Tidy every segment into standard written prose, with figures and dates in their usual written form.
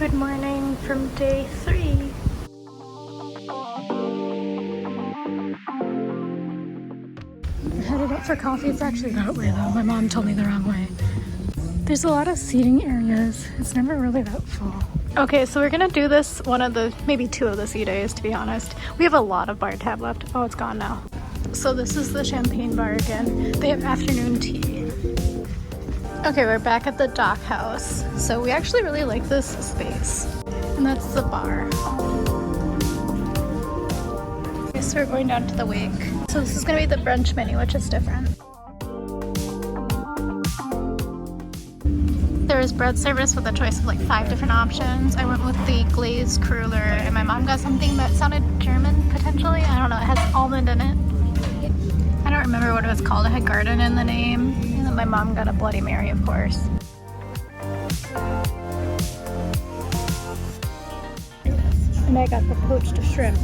Good morning from day 3. Headed up for coffee. It's actually that way though. My mom told me the wrong way. There's a lot of seating areas. It's never really that full. Okay, so we're gonna do this maybe 2 of the sea days, to be honest. We have a lot of bar tab left. Oh, it's gone now. So this is the champagne bar again. They have afternoon tea. Okay, we're back at the dock house. So we actually really like this space. And that's the bar. Okay, so we're going down to the wake. So this is gonna be the brunch menu, which is different. There is bread service with a choice of like 5 different options. I went with the glazed cruller, and my mom got something that sounded German, potentially. I don't know, it has almond in it. I don't remember what it was called. It had garden in the name. And then my mom got a Bloody Mary, of course. And I got the poached shrimp.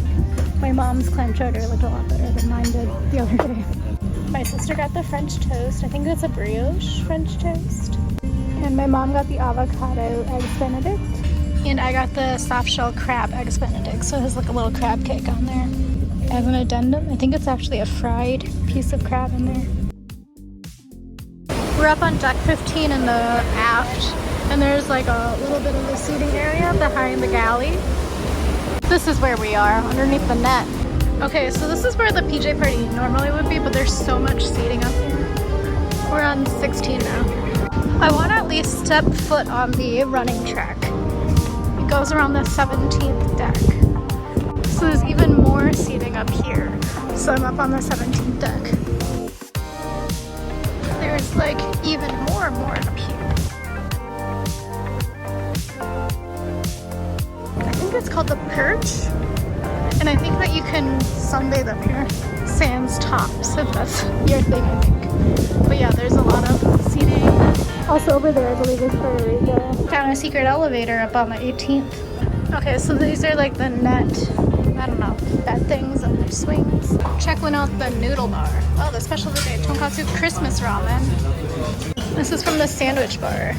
My mom's clam chowder looked a lot better than mine did the other day. My sister got the French toast. I think that's a brioche French toast. And my mom got the avocado eggs benedict. And I got the soft shell crab eggs benedict. So it has like a little crab cake on there. As an addendum, I think it's actually a fried piece of crab in there. We're up on deck 15 in the aft. And there's like a little bit of a seating area behind the galley. This is where we are, underneath the net. Okay, so this is where the PJ party normally would be, but there's so much seating up here. We're on 16 now. I want to at least step foot on the running track. It goes around the 17th deck. So there's even more seating up here. So I'm up on the 17th deck. There's like even more up here. I think it's called the Perch. And I think that you can sunbathe up here. Sans tops, if that's your thing, I think. But yeah, there's a lot of seating. Also over there, I believe, is Puerto Rico. Found a secret elevator up on the 18th. Okay, so these are like the net, I don't know, bed things and their swings. Checking out the noodle bar. Oh, the special today, tonkatsu Christmas ramen. This is from the sandwich bar.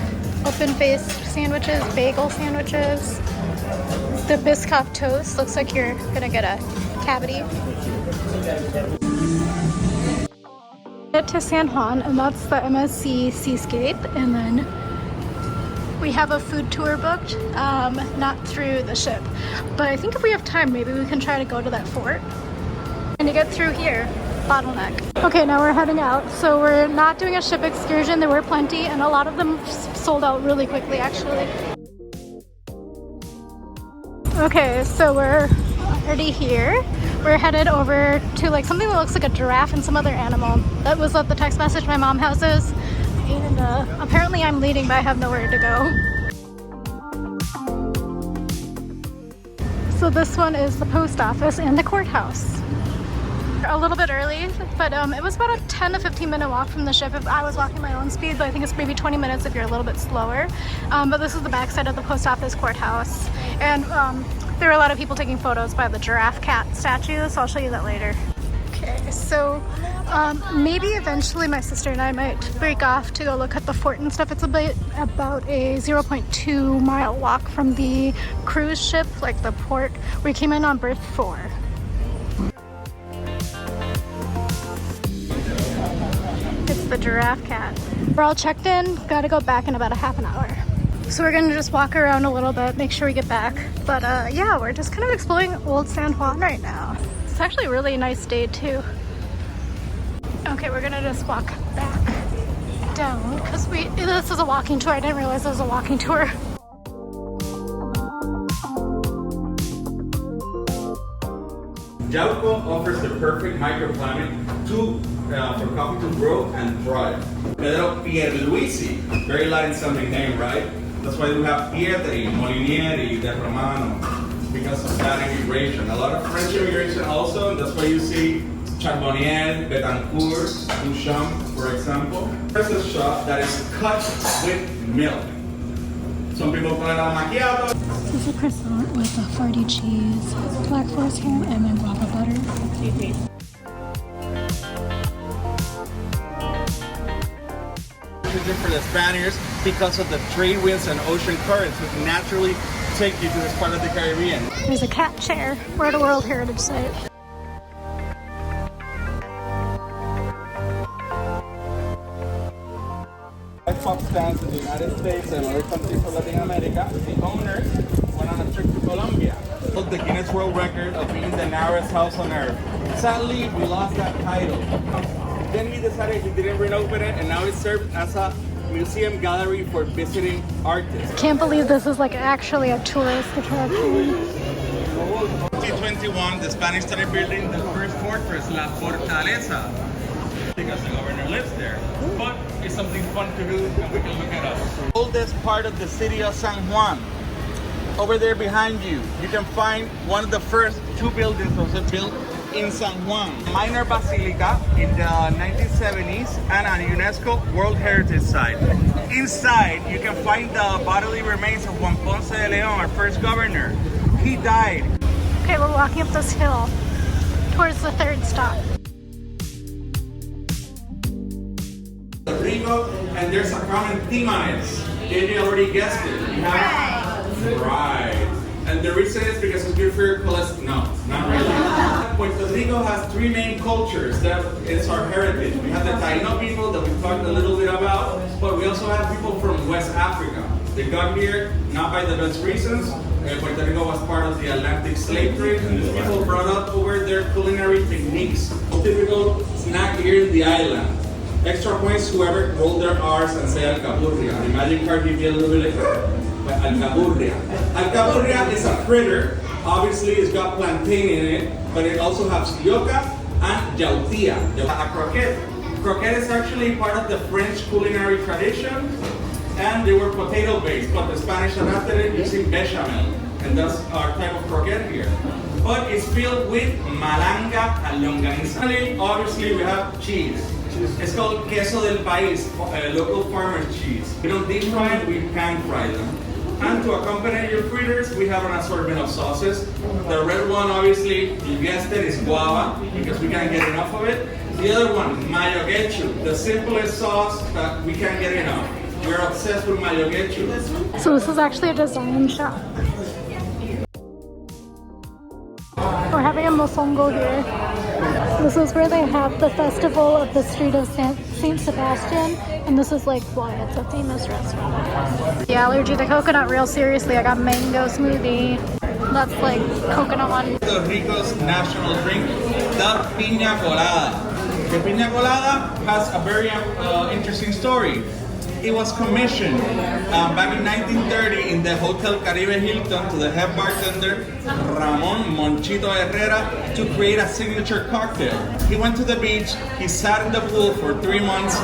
Open-faced sandwiches, bagel sandwiches. The Biscoff toast looks like you're gonna get a cavity. Get to San Juan, and that's the MSC Seascape, and then we have a food tour booked, not through the ship, but I think if we have time, maybe we can try to go to that fort. And to get through here, bottleneck. Okay, now we're heading out. So we're not doing a ship excursion. There were plenty, and a lot of them sold out really quickly, actually. Okay, so we're already here. We're headed over to like something that looks like a giraffe and some other animal. That was the text message my mom houses. And apparently I'm leading, but I have nowhere to go. So this one is the post office and the courthouse. A little bit early, but it was about a 10 to 15 minute walk from the ship if I was walking my own speed, but I think it's maybe 20 minutes if you're a little bit slower. But this is the backside of the post office courthouse. And there were a lot of people taking photos by the giraffe cat statue, so I'll show you that later. Okay, so maybe eventually my sister and I might break off to go look at the fort and stuff. It's about a 0.2 mile walk from the cruise ship, like the port. We came in on berth 4. It's the giraffe cat. We're all checked in, gotta go back in about a half an hour. So we're gonna just walk around a little bit, make sure we get back. But yeah, we're just kind of exploring old San Juan right now. It's actually a really nice day too. Okay, we're gonna just walk back down because this is a walking tour. I didn't realize it was a walking tour. Yauco offers the perfect microclimate for coffee to grow and thrive. Pedro Pierluisi, very Latin-sounding name, right? That's why we have Pietri, Molinieri, De Romano, because of that immigration. A lot of French immigration also, that's why you see Charbonnier, Betancourt, Duchamp, for example. There's a shop that is cut with milk. Some people call it a macchiato. This is a croissant with a farty cheese, black forest ham, and then guava butter. For the Spaniards, because of the trade winds and ocean currents, which naturally take you to this part of the Caribbean. There's a cat chair. We're at a World Heritage Site. Pop stands in the United States and other countries of Latin America. The owners went on a trip to Colombia. The Guinness World Record of being the narrowest house on earth. Sadly, we lost that title. Then he decided he didn't reopen it, and now it's served as a museum gallery for visiting artists. Can't believe this is like actually a tourist attraction. 2021, the Spanish started building the first fortress, La Fortaleza, because the governor lives there. But it's something fun to do, and we can look at us. Oldest part of the city of San Juan. Over there behind you, you can find one of the first two buildings that was built in San Juan. Minor basilica in the 1970s and a UNESCO World Heritage Site. Inside, you can find the bodily remains of Juan Ponce de Leon, our first governor. He died. Okay, we're walking up this hill towards the third stop. Rico, and there's a common theme on it. Amy already guessed it. We have right. And the reason is because it's good for your cholesterol. No, not really. Puerto Rico has three main cultures that is our heritage. We have the Taino people that we talked a little bit about, but we also have people from West Africa. They got here not by the best reasons. Puerto Rico was part of the Atlantic slave trade, and these people brought up over their culinary techniques. Typical snack here in the island. Extra points whoever rolled their R's and say alcaburria. The magic card gives you a little bit like alcaburria. Alcaburria is a fritter. Obviously, it's got plantain in it, but it also has yuca and yautía. A croquette. Croquette is actually part of the French culinary tradition, and they were potato-based, but the Spanish adapted it using bechamel, and that's our type of croquette here. But it's filled with malanga and longaniza. Obviously, we have cheese. It's called queso del país, local farmer's cheese. We don't deep fry it, we pan fry them. And to accompany your fritters, we have an assortment of sauces. The red one, obviously, you guessed it, is guava, because we can't get enough of it. The other one, mayo ketchup, the simplest sauce that we can't get enough. We're obsessed with mayo ketchup. So this is actually a design shop. We're having a mofongo here. This is where they have the festival of the street of Saint Sebastian, and this is like why it's a famous restaurant. The allergy to coconut, real seriously. I got mango smoothie. That's like coconut one. Puerto Rico's national drink, the piña colada. The piña colada has a very interesting story. It was commissioned back in 1930 in the Hotel Caribe Hilton to the head bartender Ramon Monchito Herrera to create a signature cocktail. He went to the beach, he sat in the pool for 3 months,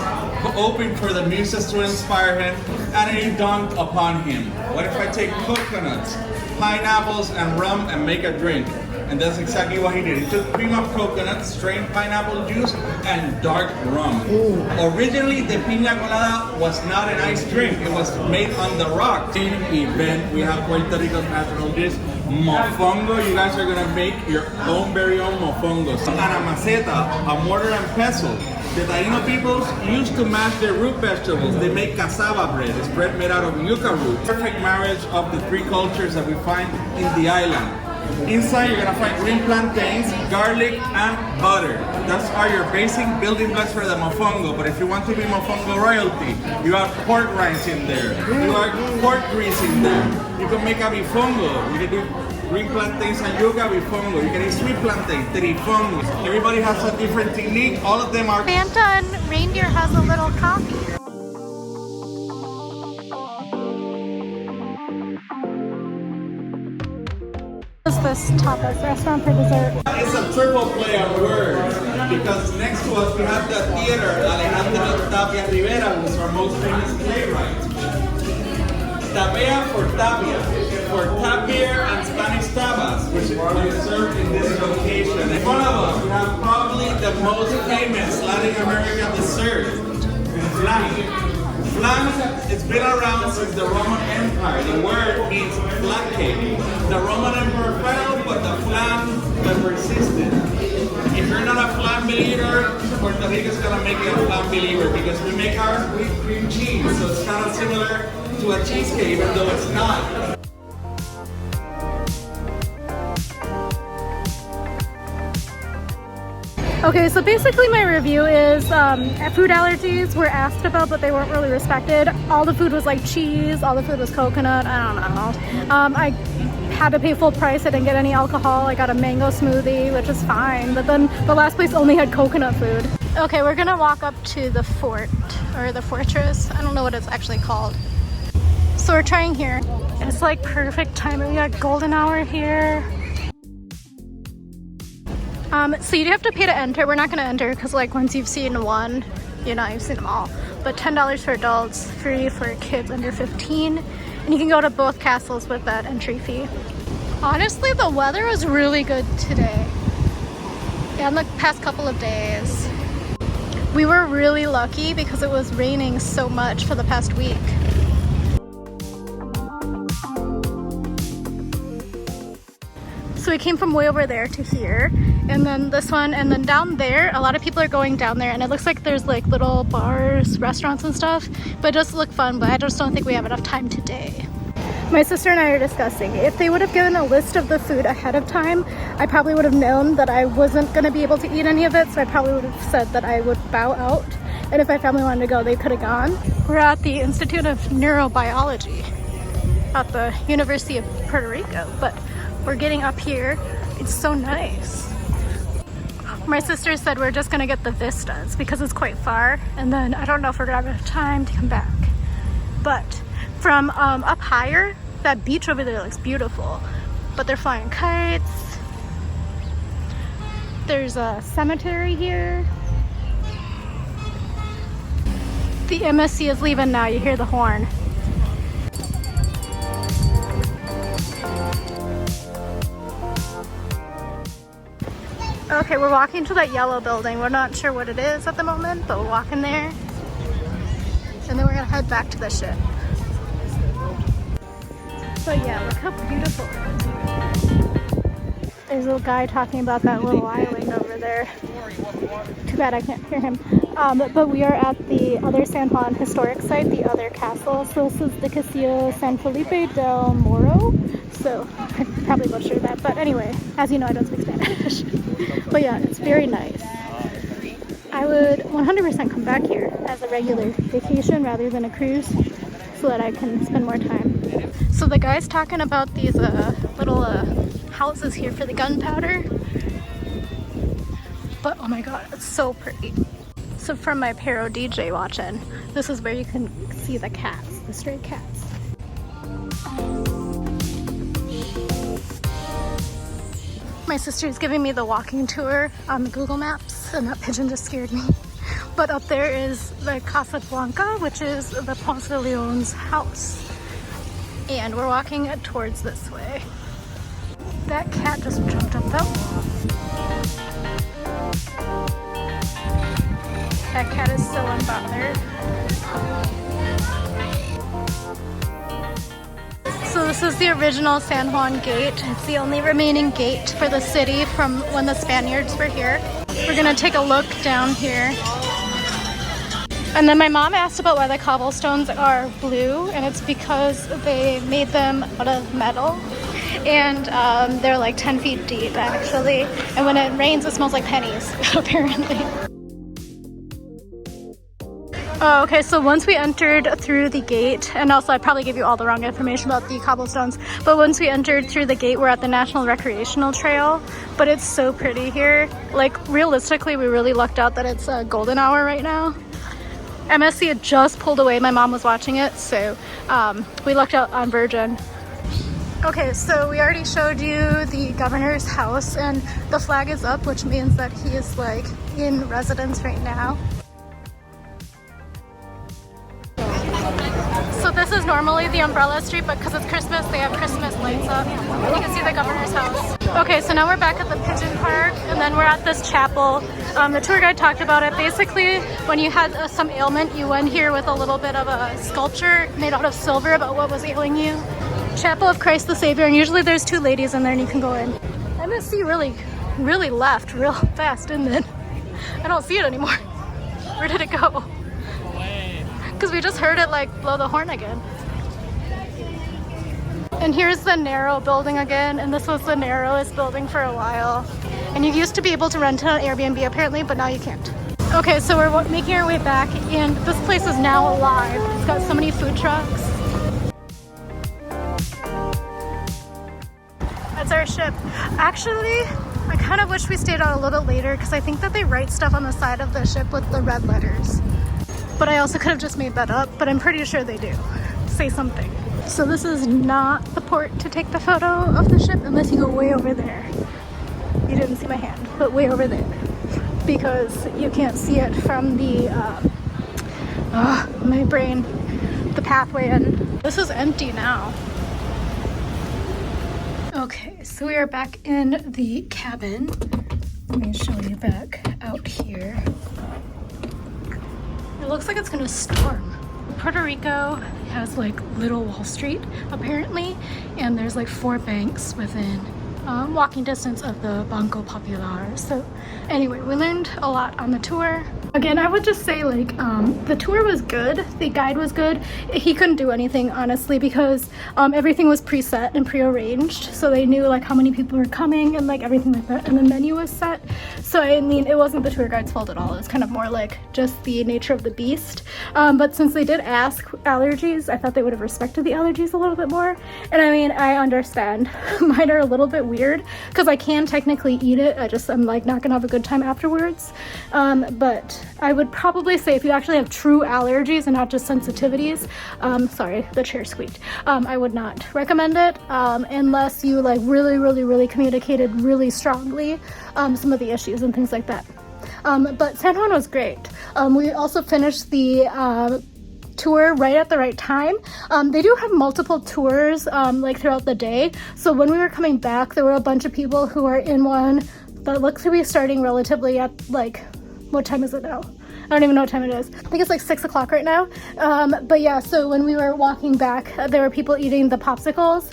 hoping for the muses to inspire him, and it dawned upon him. What if I take coconuts, pineapples, and rum and make a drink? And that's exactly what he did. He took cream of coconut, strained pineapple juice, and dark rum. Ooh. Originally, the piña colada was not an iced drink. It was made on the rock. In event, we have Puerto Rico's national dish, mofongo. You guys are gonna make your own very own mofongo. And a maceta, a mortar and pestle. The Taino peoples used to mash their root vegetables. They make cassava bread. It's bread made out of yuca root. Perfect marriage of the three cultures that we find in the island. Inside, you're gonna find green plantains, garlic, and butter. That's are your basic building blocks for the mofongo. But if you want to be mofongo royalty, you have pork rinds in there. You have pork grease in there. You can make a bifongo. You can do green plantains and yuca bifongo. You can eat sweet plantain, trifongo. Everybody has a different technique. All of them are. Santa and reindeer has a little coffee. This tapas restaurant for dessert. It's a triple play on words because next to us we have the theater Alejandro Tapia Rivera, who's our most famous playwright. Tapia for tapia, for tapir and Spanish tapas, which is served in this location. In front of us we have probably the most famous Latin American dessert, flan. Flan, it's been around since the Roman Empire. The word means flat cake. The Roman Emperor fell, but the flan persisted. If you're not a flan believer, Puerto Rico's gonna make you a flan believer because we make ours with cream cheese, so it's kind of similar to a cheesecake, even though it's not. Okay, so basically my review is food allergies were asked about, but they weren't really respected. All the food was like cheese, all the food was coconut, I don't know. I had to pay full price, I didn't get any alcohol. I got a mango smoothie, which is fine, but then the last place only had coconut food. Okay, we're gonna walk up to the fort, or the fortress. I don't know what it's actually called. So we're trying here. It's like perfect timing. We got golden hour here. So you do have to pay to enter. We're not gonna enter because like once you've seen one, you know, you've seen them all. But $10 for adults, free for kids under 15. And you can go to both castles with that entry fee. Honestly, the weather was really good today. Yeah, in the past couple of days. We were really lucky because it was raining so much for the past week. So we came from way over there to here, and then this one, and then down there, a lot of people are going down there, and it looks like there's like little bars, restaurants and stuff, but it does look fun, but I just don't think we have enough time today. My sister and I are discussing, if they would have given a list of the food ahead of time, I probably would have known that I wasn't going to be able to eat any of it, so I probably would have said that I would bow out, and if my family wanted to go, they could have gone. We're at the Institute of Neurobiology at the University of Puerto Rico, but we're getting up here. It's so nice. My sister said we're just gonna get the vistas because it's quite far, and then I don't know if we're gonna have enough time to come back. But from up higher, that beach over there looks beautiful. But they're flying kites. There's a cemetery here. The MSC is leaving now, you hear the horn. Okay, we're walking to that yellow building. We're not sure what it is at the moment, but we're walking there. And then we're gonna head back to the ship. But yeah, look how beautiful it is. There's a little guy talking about that little island over there. Too bad I can't hear him. But we are at the other San Juan historic site, the other castle. So this is the Castillo San Felipe del Moro. So I probably butchered that, but anyway, as you know, I don't speak Spanish. But yeah, it's very nice. I would 100% come back here as a regular vacation rather than a cruise so that I can spend more time. So the guy's talking about these little houses here for the gunpowder. But oh my god, it's so pretty. So from my Pero DJ watching, this is where you can see the cats, the stray cats. My sister's giving me the walking tour on the Google Maps, and that pigeon just scared me. But up there is the Casa Blanca, which is the Ponce de Leon's house. And we're walking towards this way. That cat just jumped up that wall. That cat is so unbothered. So this is the original San Juan gate. It's the only remaining gate for the city from when the Spaniards were here. We're gonna take a look down here. And then my mom asked about why the cobblestones are blue, and it's because they made them out of metal. And they're like 10 feet deep actually. And when it rains, it smells like pennies, apparently. Oh, okay, so once we entered through the gate, and also I probably gave you all the wrong information about the cobblestones, but once we entered through the gate, we're at the National Recreational Trail, but it's so pretty here. Like, realistically, we really lucked out that it's a golden hour right now. MSC had just pulled away, my mom was watching it, so we lucked out on Virgin. Okay, so we already showed you the governor's house, and the flag is up, which means that he is like in residence right now. So this is normally the umbrella street, but because it's Christmas, they have Christmas lights up. And you can see the governor's house. Okay, so now we're back at the Pigeon Park, and then we're at this chapel. The tour guide talked about it. Basically, when you had some ailment, you went here with a little bit of a sculpture made out of silver about what was ailing you. Chapel of Christ the Savior, and usually there's two ladies in there and you can go in. MSC really left real fast, didn't it? I don't see it anymore. Where did it go? Because we just heard it like blow the horn again. And here's the narrow building again, and this was the narrowest building for a while. And you used to be able to rent it on Airbnb apparently, but now you can't. Okay, so we're making our way back, and this place is now alive. It's got so many food trucks. That's our ship. Actually, I kind of wish we stayed out a little bit later because I think that they write stuff on the side of the ship with the red letters. But I also could have just made that up, but I'm pretty sure they do say something. So this is not the port to take the photo of the ship unless you go way over there. You didn't see my hand, but way over there. Because you can't see it from the, my brain, the pathway in. This is empty now. Okay, so we are back in the cabin. Let me show you back out here. It looks like it's gonna storm. Puerto Rico has like Little Wall Street apparently, and there's like 4 banks within walking distance of the Banco Popular. So anyway, we learned a lot on the tour. Again, I would just say like the tour was good, the guide was good. He couldn't do anything honestly because everything was preset and prearranged, so they knew like how many people were coming and like everything like that, and the menu was set. So I mean, it wasn't the tour guide's fault at all. It was kind of more like just the nature of the beast. But since they did ask allergies, I thought they would have respected the allergies a little bit more. And I mean, I understand. Mine are a little bit weird because I can technically eat it. I'm like not gonna have a good time afterwards. But I would probably say if you actually have true allergies and not just sensitivities, sorry, the chair squeaked. I would not recommend it unless you like really communicated really strongly some of the issues and things like that. But San Juan was great. We also finished the tour right at the right time. They do have multiple tours like throughout the day. So when we were coming back, there were a bunch of people who are in one that looks to be starting relatively at like, what time is it now? I don't even know what time it is. I think it's like 6 o'clock right now. But yeah, so when we were walking back, there were people eating the popsicles.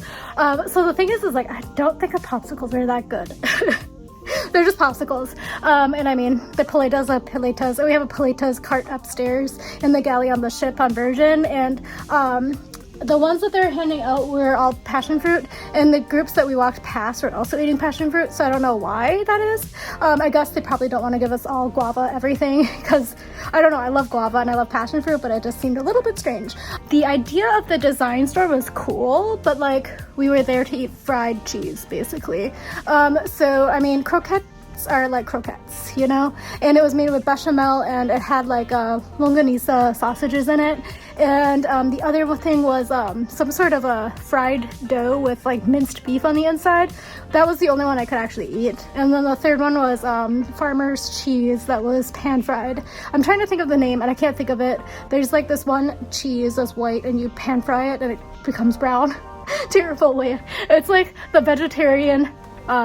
So the thing is like, I don't think the popsicles are that good. They're just popsicles. And I mean, the paletas are paletas. We have a paletas cart upstairs in the galley on the ship on Virgin. And the ones that they're handing out were all passion fruit, and the groups that we walked past were also eating passion fruit, so I don't know why that is. I guess they probably don't want to give us all guava everything, because I don't know, I love guava and I love passion fruit, but it just seemed a little bit strange. The idea of the design store was cool, but like we were there to eat fried cheese basically. So I mean, croquettes are like croquettes, you know, and it was made with bechamel, and it had like longanisa sausages in it, and the other thing was some sort of a fried dough with like minced beef on the inside. That was the only one I could actually eat. And then the third one was farmer's cheese that was pan fried. I'm trying to think of the name and I can't think of it. There's like this one cheese that's white and you pan fry it and it becomes brown. Terribly. It's like the vegetarian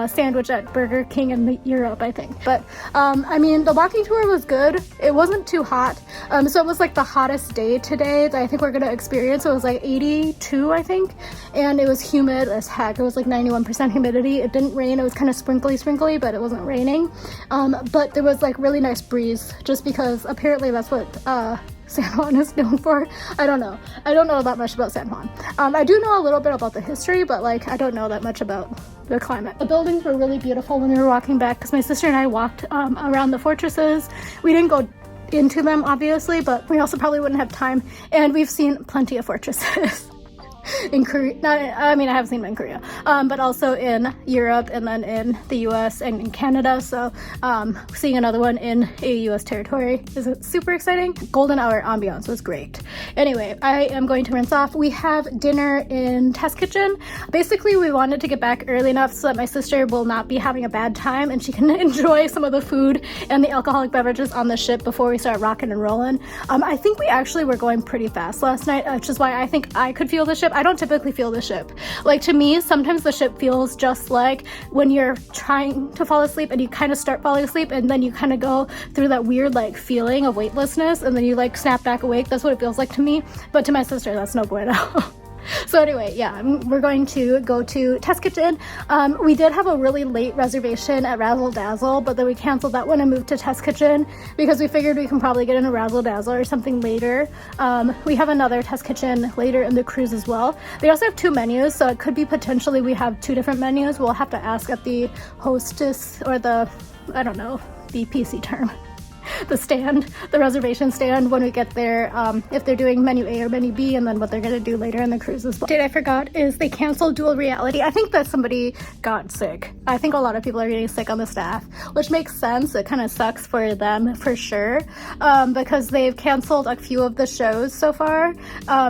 sandwich at Burger King in Europe, I think. But I mean, the walking tour was good. It wasn't too hot, so it was like the hottest day today that I think we're gonna experience. It was like 82, I think, and it was humid as heck. It was like 91% humidity. It didn't rain. It was kind of sprinkly, but it wasn't raining. But there was like really nice breeze, just because apparently that's what San Juan is known for. I don't know that much about San Juan. I do know a little bit about the history, but like I don't know that much about the climate. The buildings were really beautiful when we were walking back, because my sister and I walked around the fortresses. We didn't go into them obviously, but we also probably wouldn't have time, and we've seen plenty of fortresses. In Korea, I haven't seen them in Korea, but also in Europe, and then in the US and in Canada. So seeing another one in a US territory is super exciting. Golden hour ambiance was great. Anyway, I am going to rinse off. We have dinner in Test Kitchen. Basically, we wanted to get back early enough so that my sister will not be having a bad time and she can enjoy some of the food and the alcoholic beverages on the ship before we start rocking and rolling. I think we actually were going pretty fast last night, which is why I think I could feel the ship. I don't typically feel the ship. Like, to me, sometimes the ship feels just like when you're trying to fall asleep and you kind of start falling asleep, and then you kind of go through that weird like feeling of weightlessness, and then you like snap back awake. That's what it feels like to me. But to my sister, that's no bueno. So anyway, yeah, we're going to go to Test Kitchen. We did have a really late reservation at Razzle Dazzle, but then we canceled that one and moved to Test Kitchen because we figured we can probably get in a Razzle Dazzle or something later. We have another Test Kitchen later in the cruise as well. They also have 2 menus, so it could be potentially we have 2 different menus. We'll have to ask at the hostess or the, I don't know, the PC term. The stand, the reservation stand when we get there, if they're doing menu A or menu B, and then what they're gonna do later in the cruise as well. Date I forgot is they canceled dual reality. I think that somebody got sick. I think a lot of people are getting sick on the staff, which makes sense. It kind of sucks for them for sure, because they've canceled a few of the shows so far.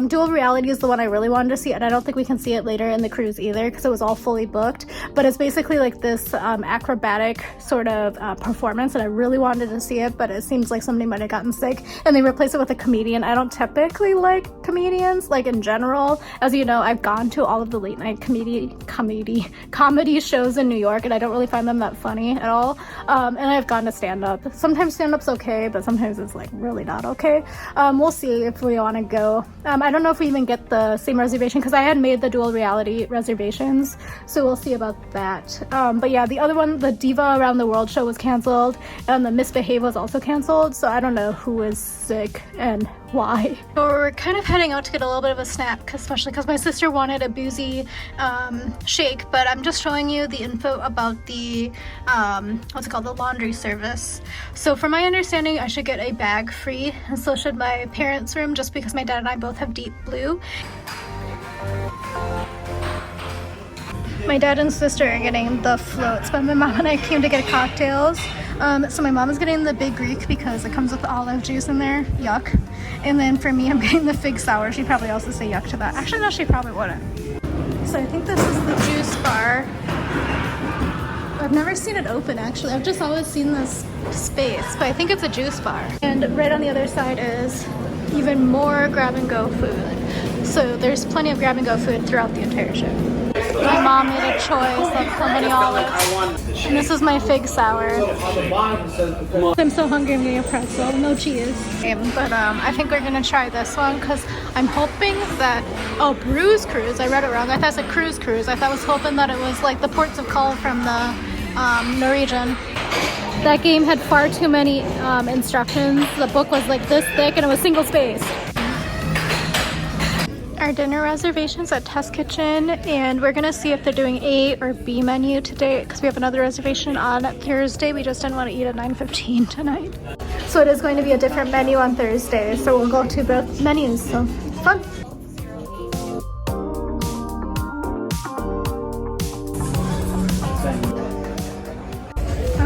Dual reality is the one I really wanted to see, and I don't think we can see it later in the cruise either because it was all fully booked, but it's basically like this acrobatic sort of performance, and I really wanted to see it, but it seems like somebody might have gotten sick and they replaced it with a comedian. I don't typically like comedians, like in general. As you know, I've gone to all of the late night comedy shows in New York, and I don't really find them that funny at all. And I've gone to stand-up. Sometimes stand-up's okay, but sometimes it's like really not okay. We'll see if we want to go. I don't know if we even get the same reservation because I had made the dual reality reservations, so we'll see about that. But yeah, the other one, the Diva Around the World show, was canceled, and the Misbehave was also canceled, so I don't know who is sick and why. So we're kind of heading out to get a little bit of a snack, especially because my sister wanted a boozy shake, but I'm just showing you the info about the what's it called, the laundry service. So from my understanding, I should get a bag free, and so should my parents' room, just because my dad and I both have deep blue. My dad and sister are getting the floats, but my mom and I came to get cocktails. So my mom is getting the Big Greek because it comes with olive juice in there. Yuck. And then for me, I'm getting the Fig Sour. She'd probably also say yuck to that. Actually, no, she probably wouldn't. So I think this is the juice bar. I've never seen it open, actually. I've just always seen this space, but I think it's a juice bar. And right on the other side is even more grab-and-go food. So there's plenty of grab-and-go food throughout the entire ship. My mom made a choice of so many olives. And this is my Fig Sour. I'm so hungry, I'm getting a pretzel. No cheese. But I think we're gonna try this one because I'm hoping that, oh, Bruise Cruise. I read it wrong. I thought it said Cruise Cruise. I was hoping that it was like the ports of call from the Norwegian. That game had far too many instructions. The book was like this thick and it was single spaced. Our dinner reservations at Test Kitchen, and we're gonna see if they're doing A or B menu today because we have another reservation on Thursday. We just didn't want to eat at 9:15 tonight. So it is going to be a different menu on Thursday, so we'll go to both menus, so fun.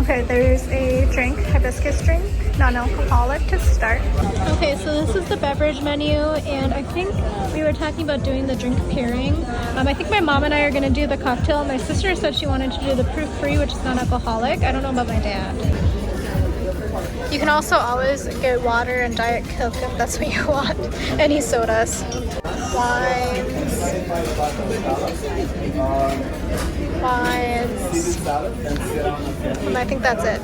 Okay, there's a drink, hibiscus drink, non-alcoholic to start. Okay, so this is the beverage menu, and I think we were talking about doing the drink pairing. I think my mom and I are gonna do the cocktail. My sister said she wanted to do the proof-free, which is non-alcoholic. I don't know about my dad. You can also always get water and Diet Coke if that's what you want. Any sodas. Wines. And I think that's it.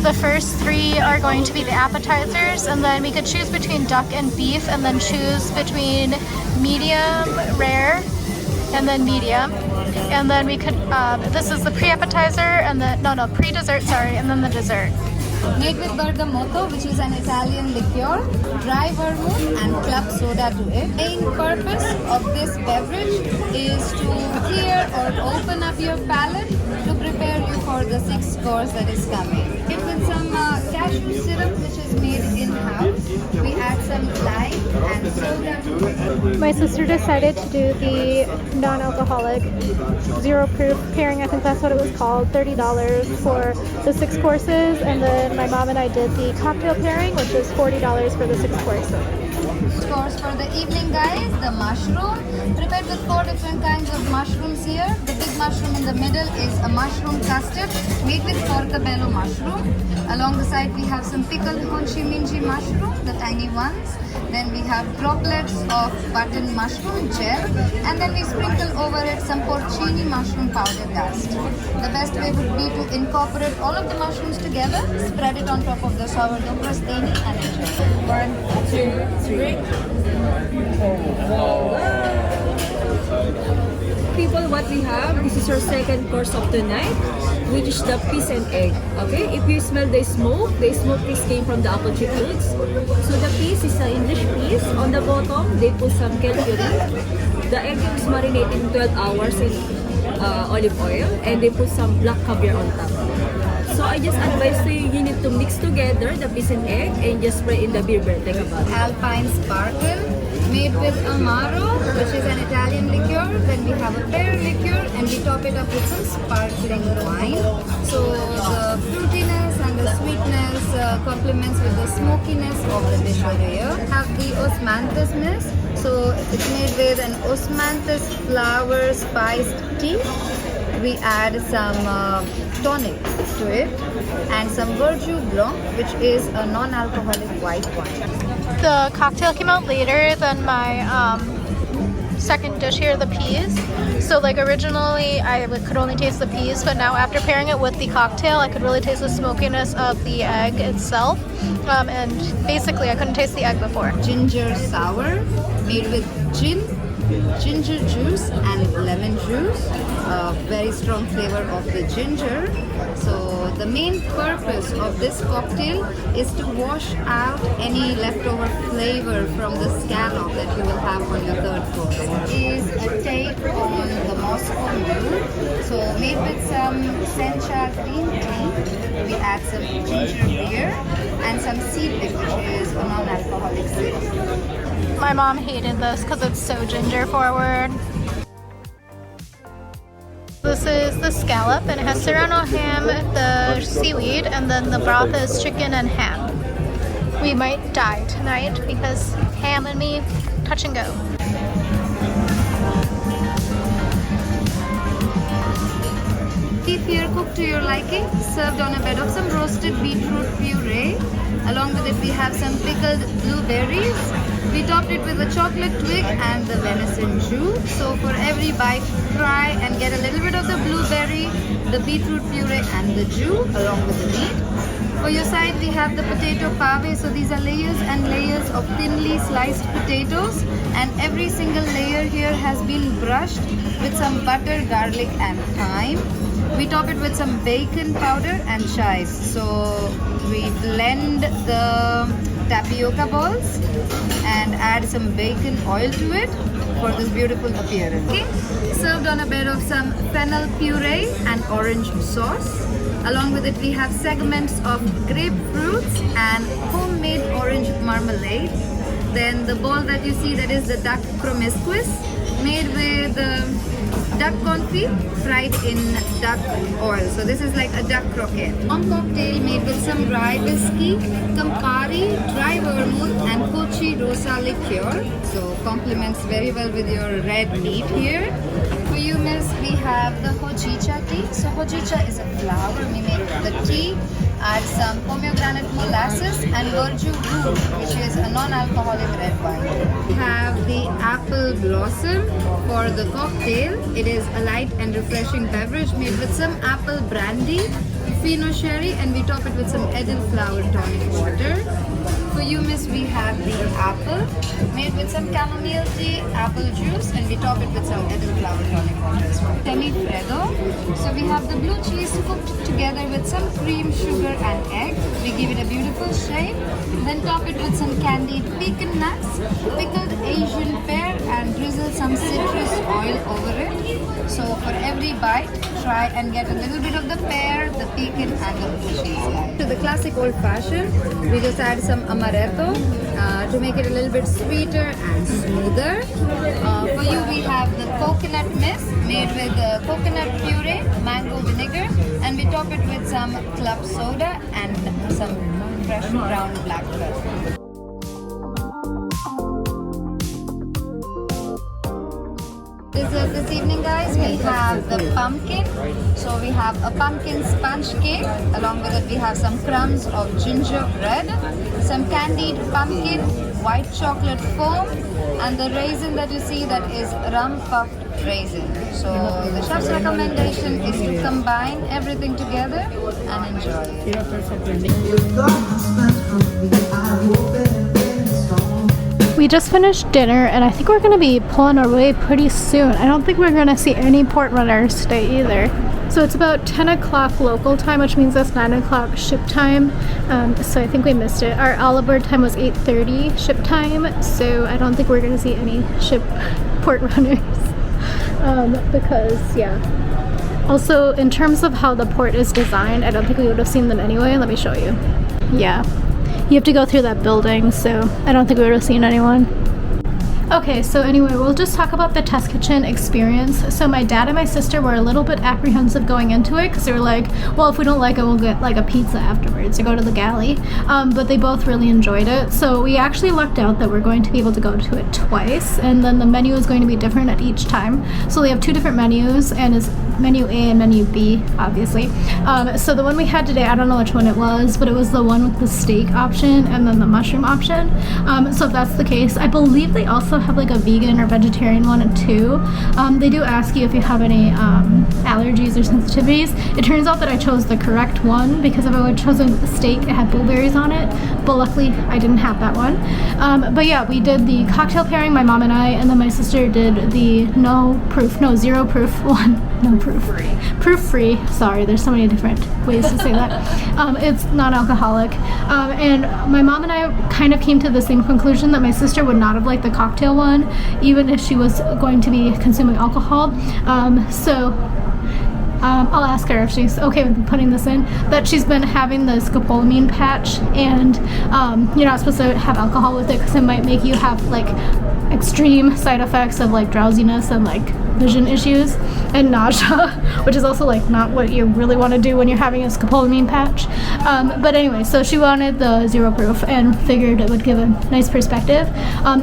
The first 3 are going to be the appetizers, and then we could choose between duck and beef, and then choose between medium, rare, and then medium. And then we could, this is the pre-appetizer, and the, pre-dessert, sorry, and then the dessert. Made with bergamotto, which is an Italian liqueur, dry vermouth and club soda to it. The main purpose of this beverage is to clear or open up your palate to prepare you for the 6 course that is coming. Made with some cashew syrup, which is made in-house. We add some lime and soda to it. My sister decided to do the non-alcoholic 0 proof pairing. I think that's what it was called. $30 for the 6 courses, and then my mom and I did the cocktail pairing, which is $40 for the 6 courses. Course for the evening, guys, the mushroom, prepared with 4 different kinds of mushrooms here. The big mushroom in the middle is a mushroom custard made with portobello mushroom. Along the side we have some pickled honshi minji mushroom, the tiny ones. Then we have droplets of button mushroom gel, and then we sprinkle over it some porcini mushroom powder dust. The best way would be to incorporate all of the mushrooms together, spread it on top of the sourdough crostini, and enjoy. 1, 2, 3. people, what we have, this is our second course of the night, which is the peas and egg. Okay, if you smell the smoke is came from the apple tree fruits. So the peas is an English peas. On the bottom, they put some kale puree. The egg is marinated 12 hours in olive oil, and they put some black caviar on top. So I just advise you need to mix together the peas and egg and just spray in the beer brand. Think about it. Alpine Sparkle, made with Amaro, which is an Italian liqueur. Then we have a pear liqueur, and we top it up with some sparkling wine. So the fruitiness and the sweetness complements with the smokiness of the dish over here. Have the osmanthus mist. So it's made with an osmanthus flower spiced tea. We add some tonic to it and some Verjus Blanc, which is a non-alcoholic white wine. The cocktail came out later than my second dish here, the peas. So like originally I could only taste the peas, but now after pairing it with the cocktail, I could really taste the smokiness of the egg itself. And basically I couldn't taste the egg before. Ginger sour, made with gin, ginger juice and lemon juice. Very strong flavor of the ginger. So the main purpose of this cocktail is to wash out any leftover flavor from the scallop that you will have on your third course. It is a take on the Moscow Mule. So made with some sencha green tea. We add some ginger beer and some seedling, which is a non-alcoholic syrup. My mom hated this because it's so ginger forward. This is the scallop, and it has serrano ham, the seaweed, and then the broth is chicken and ham. We might die tonight because ham and me, touch and go. Beef here cooked to your liking, served on a bed of some roasted beetroot puree. Along with it we have some pickled blueberries. We topped it with a chocolate twig and the venison jus. So for every bite, try and get a little bit of the blueberry, the beetroot puree and the jus along with the meat. For your side we have the potato pave. So these are layers and layers of thinly sliced potatoes, and every single layer here has been brushed with some butter, garlic and thyme. We top it with some bacon powder and chives. So we blend the tapioca balls and add some bacon oil to it for this beautiful appearance. Okay. Served on a bed of some fennel puree and orange sauce. Along with it we have segments of grapefruits and homemade orange marmalade. Then the ball that you see, that is the duck promiscuous, made with duck confit fried in duck oil. So this is like a duck croquette. On cocktail made with some rye whiskey, Campari, dry vermouth and Kochi Rosa liqueur. So complements very well with your red meat here. For you, miss, we have the hojicha tea. So hojicha is a flower. We make the tea, add some pomegranate molasses and Verjus root, which is a non-alcoholic red wine. We have the apple blossom for the cocktail. It is a light and refreshing beverage made with some apple brandy, Fino sherry, and we top it with some elderflower tonic water. For you, miss, we have the apple made with some chamomile tea, apple juice, and we top it with some elderflower tonic water as well. Semi-freddo. So we have the blue cheese cooked together with some cream, sugar and egg. We give it a beautiful shape. Then top it with some candied pecan nuts, pickled Asian pear, and drizzle some citrus oil over it. So for every bite, try and get a little bit of the pear, the pecan and the blue cheese. To the classic old-fashioned, we just add some amaretto to make it a little bit sweeter and smoother. For you, we have the coconut mist made with coconut puree, mango vinegar, and we top it with some club soda and some fresh ground black pepper. This evening, guys, we have the pumpkin. So we have a pumpkin sponge cake. Along with it, we have some crumbs of gingerbread, some candied pumpkin, white chocolate foam, and the raisin that you see, that is rum puffed raisin. So the chef's recommendation is to combine everything together and enjoy. We just finished dinner and I think we're gonna be pulling our way pretty soon. I don't think we're gonna see any port runners today either. So it's about 10 o'clock local time, which means that's 9 o'clock ship time. So I think we missed it. Our all aboard time was 8:30 ship time, so I don't think we're gonna see any ship port runners. Because yeah. Also, in terms of how the port is designed, I don't think we would have seen them anyway. Let me show you. Yeah. You have to go through that building, so I don't think we would have seen anyone. Okay, so anyway, we'll just talk about the test kitchen experience. So my dad and my sister were a little bit apprehensive going into it because they were like, well, if we don't like it, we'll get like a pizza afterwards or go to the galley. But they both really enjoyed it. So we actually lucked out that we're going to be able to go to it twice, and then the menu is going to be different at each time. So they have two different menus, and it's menu A and menu B, obviously. So the one we had today, I don't know which one it was, but it was the one with the steak option and then the mushroom option. So if that's the case, I believe they also have like a vegan or vegetarian one too. They do ask you if you have any allergies or sensitivities. It turns out that I chose the correct one because if I would have chosen a steak, it had blueberries on it, but luckily I didn't have that one. But yeah, we did the cocktail pairing, my mom and I, and then my sister did the zero proof one. No, proof free. Sorry, there's so many different ways to say that. It's non-alcoholic. And my mom and I kind of came to the same conclusion that my sister would not have liked the cocktail one, even if she was going to be consuming alcohol. I'll ask her if she's okay with putting this in, that she's been having the scopolamine patch, and you're not supposed to have alcohol with it because it might make you have like extreme side effects of like drowsiness and like vision issues and nausea, which is also like not what you really want to do when you're having a scopolamine patch. But anyway, so she wanted the zero proof and figured it would give a nice perspective.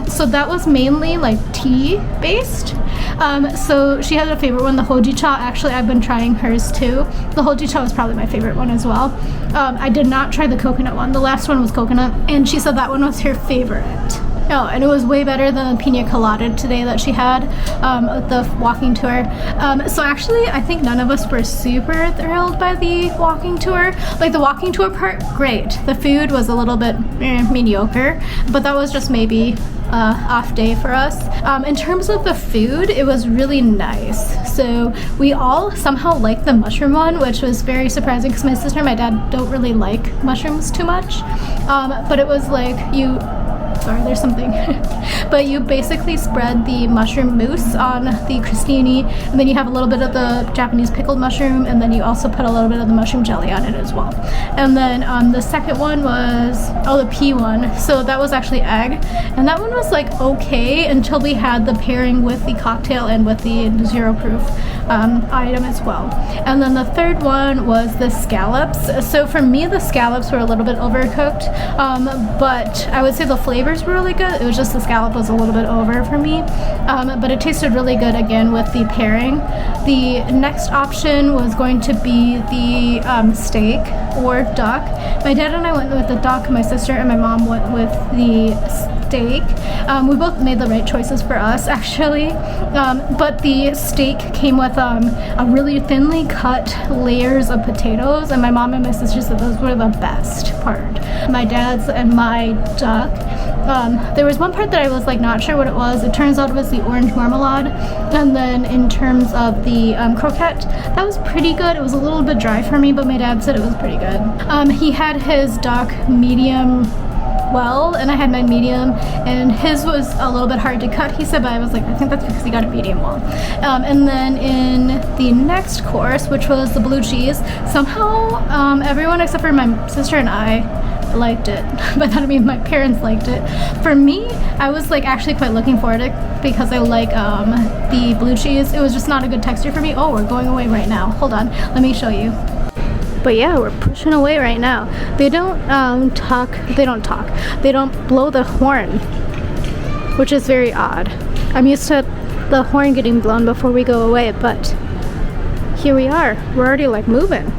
So that was mainly like tea based. So she had a favorite one, the hojicha. Actually, I've been trying hers too. The hojicha was probably my favorite one as well. I did not try the coconut one. The last one was coconut, and she said that one was her favorite. Oh, and it was way better than the pina colada today that she had at the walking tour. So actually, I think none of us were super thrilled by the walking tour. Like the walking tour part, great. The food was a little bit mediocre, but that was just maybe off day for us. In terms of the food, it was really nice. So we all somehow liked the mushroom one, which was very surprising because my sister and my dad don't really like mushrooms too much. But it was like sorry, there's something. But you basically spread the mushroom mousse on the crostini, and then you have a little bit of the Japanese pickled mushroom, and then you also put a little bit of the mushroom jelly on it as well. And then the second one was, the pea one. So that was actually egg, and that one was like okay until we had the pairing with the cocktail and with the zero proof item as well. And then the third one was the scallops. So for me, the scallops were a little bit overcooked, but I would say the flavors were really good. It was just the scallop was a little bit over for me, but it tasted really good again with the pairing. The next option was going to be the steak or duck. My dad and I went with the duck, my sister and my mom went with the steak. We both made the right choices for us actually, but the steak came with a really thinly cut layers of potatoes, and my mom and my sister said those were the best part. My dad's and my duck, there was one part that I was like not sure what it was. It turns out it was the orange marmalade. And then in terms of the croquette, that was pretty good. It was a little bit dry for me, but my dad said it was pretty good. He had his duck medium well, and I had mine medium, and his was a little bit hard to cut, he said, but I was like, I think that's because he got it medium well. And then in the next course, which was the blue cheese, somehow everyone except for my sister and I liked it. By that I mean my parents liked it. For me, I was like actually quite looking forward to it because I like the blue cheese. It was just not a good texture for me. Oh, we're going away right now. Hold on, let me show you. But yeah, we're pushing away right now. They don't they don't blow the horn, which is very odd. I'm used to the horn getting blown before we go away, but here we are. We're already like moving.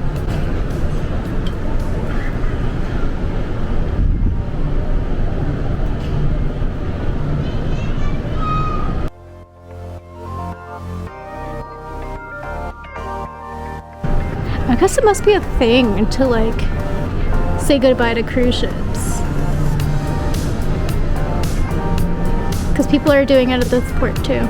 I guess it must be a thing to like say goodbye to cruise ships. people are doing it at this port too.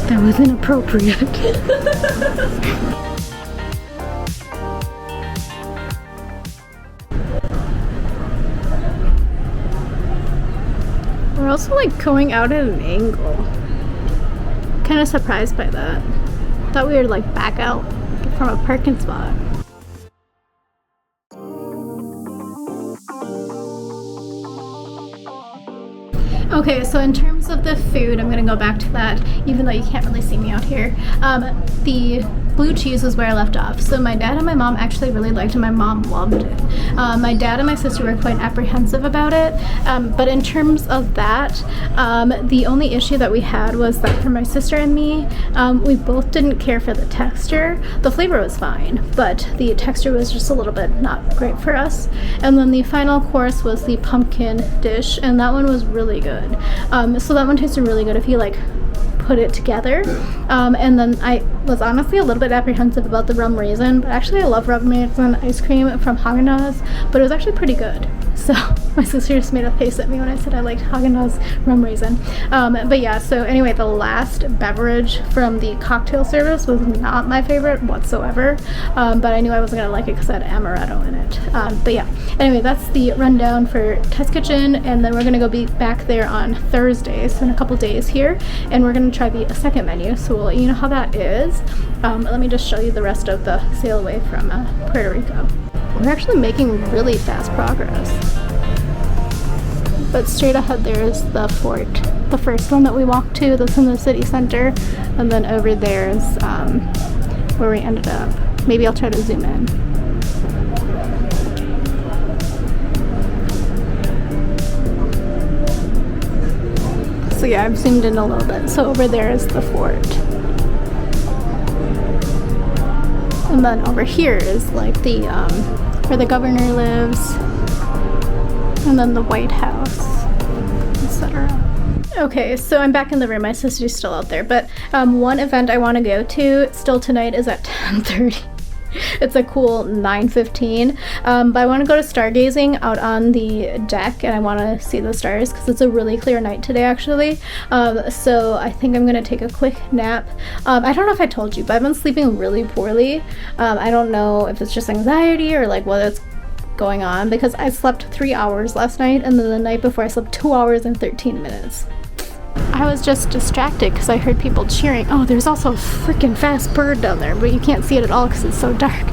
That was inappropriate. We're also like going out at an angle. Kind of surprised by that. Thought we would like back out from a parking spot. Okay, so in terms of the food, I'm gonna go back to that, even though you can't really see me out here. The blue cheese was where I left off. So my dad and my mom actually really liked it. My mom loved it. My dad and my sister were quite apprehensive about it. But in terms of that, the only issue that we had was that for my sister and me, we both didn't care for the texture. The flavor was fine, but the texture was just a little bit not great for us. And then the final course was the pumpkin dish, and that one was really good. So that one tasted really good if you like put it together. And then I was honestly a little bit apprehensive about the rum raisin, but actually I love rum raisin ice cream from Haagen-Dazs, but it was actually pretty good. So my sister just made a face at me when I said I liked Haagen-Dazs rum raisin. But yeah, so anyway, the last beverage from the cocktail service was not my favorite whatsoever, but I knew I wasn't gonna like it because it had amaretto in it. But yeah, anyway, that's the rundown for Test Kitchen, and then we're gonna go be back there on Thursday, so in a couple days here, and we're gonna try the second menu, so we'll let you know how that is. Let me just show you the rest of the sail away from Puerto Rico. We're actually making really fast progress. But straight ahead there is the fort, the first one that we walked to, that's in the city center, and then over there is where we ended up. Maybe I'll try to zoom in. So yeah, I've zoomed in a little bit. So over there is the fort. And then over here is like the where the governor lives, and then the White House, etc. Okay, so I'm back in the room. My sister's still out there, but one event I want to go to still tonight is at 10:30. It's a cool 9:15, but I want to go to stargazing out on the deck, and I want to see the stars because it's a really clear night today actually. So I think I'm gonna take a quick nap. I don't know if I told you, but I've been sleeping really poorly. I don't know if it's just anxiety or like what it's going on, because I slept 3 hours last night, and then the night before I slept 2 hours and 13 minutes. I was just distracted because I heard people cheering. Oh, there's also a freaking fast bird down there, but you can't see it at all because it's so dark.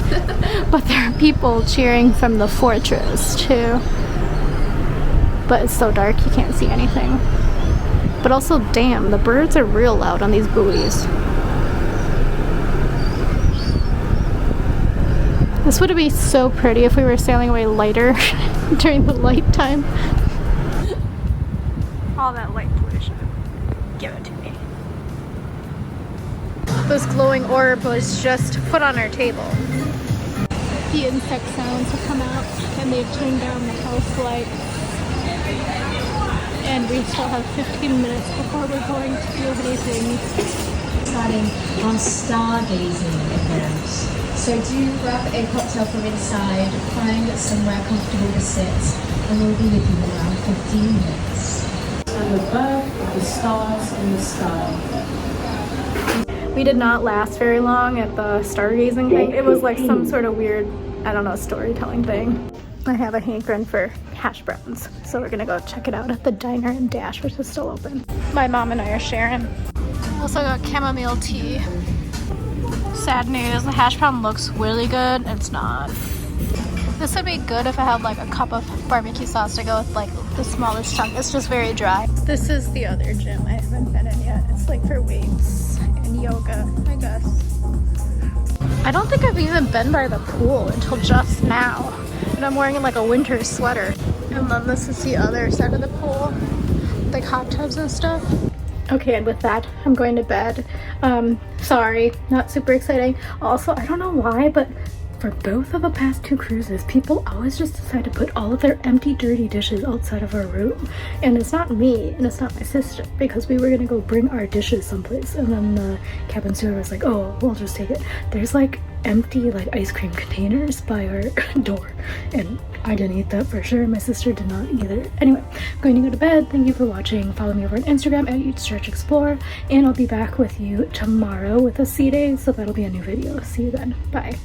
But there are people cheering from the fortress too. But it's so dark you can't see anything. But also, damn, the birds are real loud on these buoys. This would be so pretty if we were sailing away lighter during the light time. All that light pollution. Give it to me. This glowing orb was just put on our table. The insect sounds have come out, and they've turned down the house lights. And we still have 15 minutes before we're going to do anything. Starting our stargazing event. So do grab a cocktail from inside, find somewhere comfortable to sit, and we'll be with you around 15 minutes. And above the stars in the sky. We did not last very long at the stargazing thing. It was like some sort of weird, I don't know, storytelling thing. I have a hankering for hash browns, so we're gonna go check it out at the Diner and Dash, which is still open. My mom and I are sharing. Also got chamomile tea. Sad news, the hash brown looks really good. It's not. This would be good if I had like a cup of barbecue sauce to go with like the smallest chunk. It's just very dry. This is the other gym I haven't been in yet. It's like for weights and yoga, I guess. I don't think I've even been by the pool until just now. And I'm wearing like a winter sweater. And then this is the other side of the pool, like hot tubs and stuff. Okay, and with that, I'm going to bed. Sorry, not super exciting. Also, I don't know why, but for both of the past 2 cruises, people always just decide to put all of their empty, dirty dishes outside of our room. And it's not me, and it's not my sister, because we were gonna go bring our dishes someplace, and then the cabin steward was like, oh, we'll just take it. There's like empty like ice cream containers by our door, and I didn't eat that for sure. My sister did not either. Anyway, I'm going to go to bed. Thank you for watching. Follow me over on Instagram at Eat Stretch Explore, and I'll be back with you tomorrow with a sea day, so that'll be a new video. See you then. Bye.